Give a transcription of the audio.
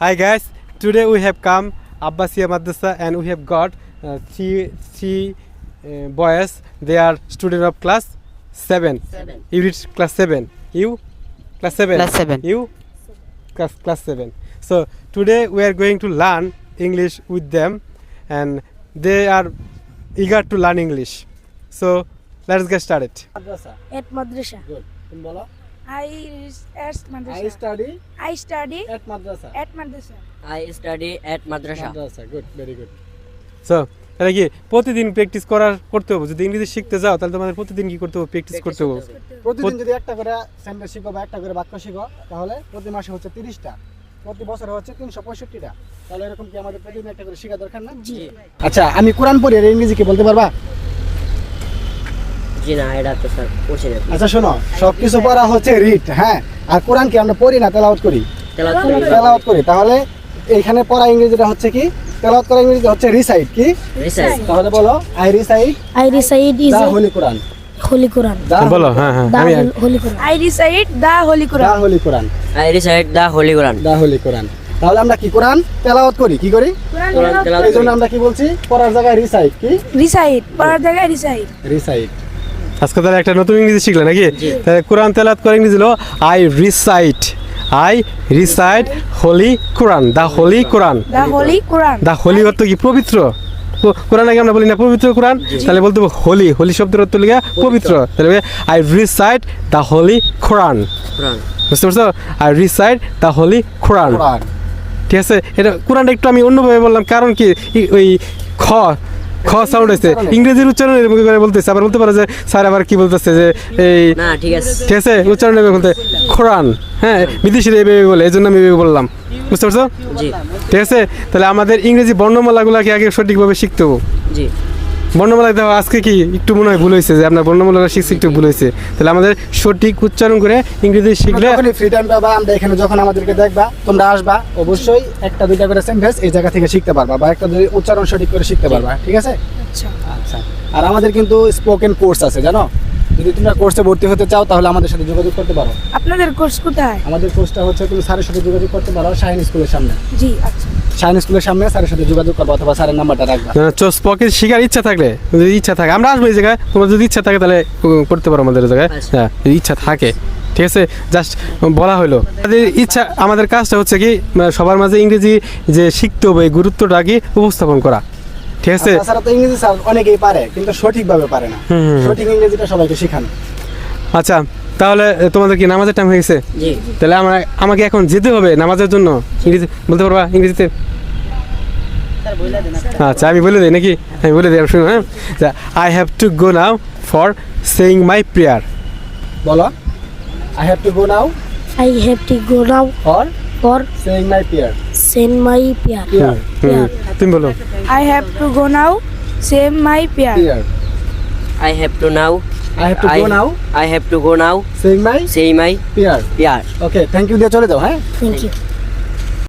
Hi guys, today we have come Abbasiya Madrasa and we have got three boys. They are student of class 7. You reach class 7. You? Class 7. Class 7. You? Class 7. So today we are going to learn English with them and they are eager to learn English. So let's get started. Madrasa. At madrasa. Good. Tum bolo. I at madrasa. I study I study at madrasa. at madrasa. I study at madrasa. Madrasa. Good. Very good. So তাহলে কি প্রতিদিন practice করতে হবে যদি ইংরেজি শিখতে যাও তাহলে তোমাদের প্রতিদিন কি করতে হবে প্র্যাকটিস করতে হবে প্রতিদিন যদি একটা করে সেন্টেন্স শিখো বা একটা করে বাক্য শিখো তাহলে প্রতি মাসে হচ্ছে 30টা প্রতি বছরে হচ্ছে 365টা তাহলে এরকম কি আমাদের প্রতিদিন একটা করে শেখা দরকার না জি আচ্ছা আমি কোরআন পড়ি আর ইংরেজি কি বলতে পারবা জি না এটা তো স্যার পড়ছি না আচ্ছা শোনো সবকিছু পড়া হচ্ছে রিড হ্যাঁ আর কোরআন কি আমরা পড়ি না তেলাওয়াত করি তেলাওয়াত করি তাহলে এইখানে পড়া ইংরেজিটা হচ্ছে কি তেলাওয়াত করা ইংরেজি হচ্ছে রিসাইট কি রিসাইট তাহলে বলো I recite is the holy Quran holy Quran. বলো হ্যাঁ হ্যাঁ আমি Holy Quran. I recite the holy the Quran. Holy Quran I recite the holy Quran the holy Quran তাহলে আমরা কি কোরআন তেলাওয়াত করি কি করি কোরআন তেলাওয়াত এই জন্য আমরা কি বলছি পড়ার জায়গায় রিসাইট কি Recite. পড়ার জায়গায় recite. রিসাইট আজকে তাহলে একটা নতুন ইংরেজি শিখলে নাকি তাহলে কোরআন তেলাওয়াত করে ইংরেজি হলো I recite holy Quran the holy Quran The holy Quran. The holy অর্থ কি পবিত্র কোরআন আগে আমরা বলি না পবিত্র কোরআন তাহলে বলতে হবে হোলি শব্দের অর্থ লিখে পবিত্র তাহলে আই রিসাইট দা হোলি কোরআন কোরআন বুঝতে পারছো আই রিসাইট দা হোলি কোরআন কোরআন ঠিক আছে এটা কোরআনটা একটু আমি অন্যভাবে বললাম কারণ কি ওই খ সাউন্ড আছে ইংরেজির উচ্চারণ এরকম করে বলতেছে আবার বলতে পারে যে স্যার আবার কি বলতেছে যে এই না ঠিক আছে ঠিক আছে উচ্চারণ এভাবে বলতে কোরআন হ্যাঁ বিদেশিরা এভাবে বলে এই জন্য আমি এভাবে বললাম বুঝতে পারছো জি ঠিক আছে তাহলে আমাদের ইংরেজি বর্ণমালাগুলোকে আগে সঠিকভাবে শিখতে হবে জি বর্ণমালা দেখো আজকে কি একটু মনে হয় ভুল হয়েছে যে আপনার বর্ণমালা শিখছি একটু ভুল হয়েছে তাহলে আমাদের সঠিক উচ্চারণ করে ইংরেজি শিখলে যখনই ফ্রি টাইম পাবা আমরা এখানে যখন আমাদেরকে দেখবা তোমরা আসবা অবশ্যই একটা দুইটা করে সেন্টেন্স এই জায়গা থেকে শিখতে পারবা বা একটা দুই উচ্চারণ সঠিক করে শিখতে পারবা ঠিক আছে আচ্ছা আচ্ছা আর আমাদের কিন্তু স্পোকেন কোর্স আছে জানো যদি তোমরা কোর্সে ভর্তি হতে চাও তাহলে আমাদের সাথে যোগাযোগ করতে পারো আপনাদের কোর্স কোথায় আমাদের কোর্সটা হচ্ছে তুমি স্যারের সাথে যোগাযোগ করতে পারো শাহিন স্কুলের সামনে জি আচ্ছা শাহিন স্কুলের সামনে স্যারের সাথে যোগাযোগ করবো অথবা স্যারের নাম্বারটা রাখবা স্পকেট শেখার ইচ্ছা থাকলে যদি ইচ্ছা থাকে আমরা আসবো এই জায়গায় তোমার যদি ইচ্ছা থাকে তাহলে করতে পারো আমাদের জায়গায় হ্যাঁ যদি ইচ্ছা থাকে ঠিক আছে জাস্ট বলা হলো আমাদের ইচ্ছা আমাদের কাজটা হচ্ছে কি সবার মাঝে ইংরেজি যে শিখতে হবে এই গুরুত্বটা কি উপস্থাপন করা ঠিক আছে তাছাড়া তো ইংরেজি স্যার অনেকেই পারে কিন্তু সঠিকভাবে পারে না সঠিক ইংরেজিটা সবাইকে শেখানো আচ্ছা তাহলে তোমাদের কি নামাজের টাইম হয়ে গেছে জি তাহলে আমাকে এখন যেতে হবে নামাজের জন্য ইংরেজি বলতে পারবা ইংরেজিতে আচ্ছা আমি বলে দিই নাকি আমি বলে দিই শুনুন হ্যাঁ I have to go now for saying my prayer বলো I have to go now I have to go now for for saying my prayer send my prayer. তুমি বলো I have to go now send my prayer. Prayer I have to now I have to go now I have to go now saying my say my prayer ইয়ার okay thank you দিয়ে চলে যাও হ্যাঁ Thank you.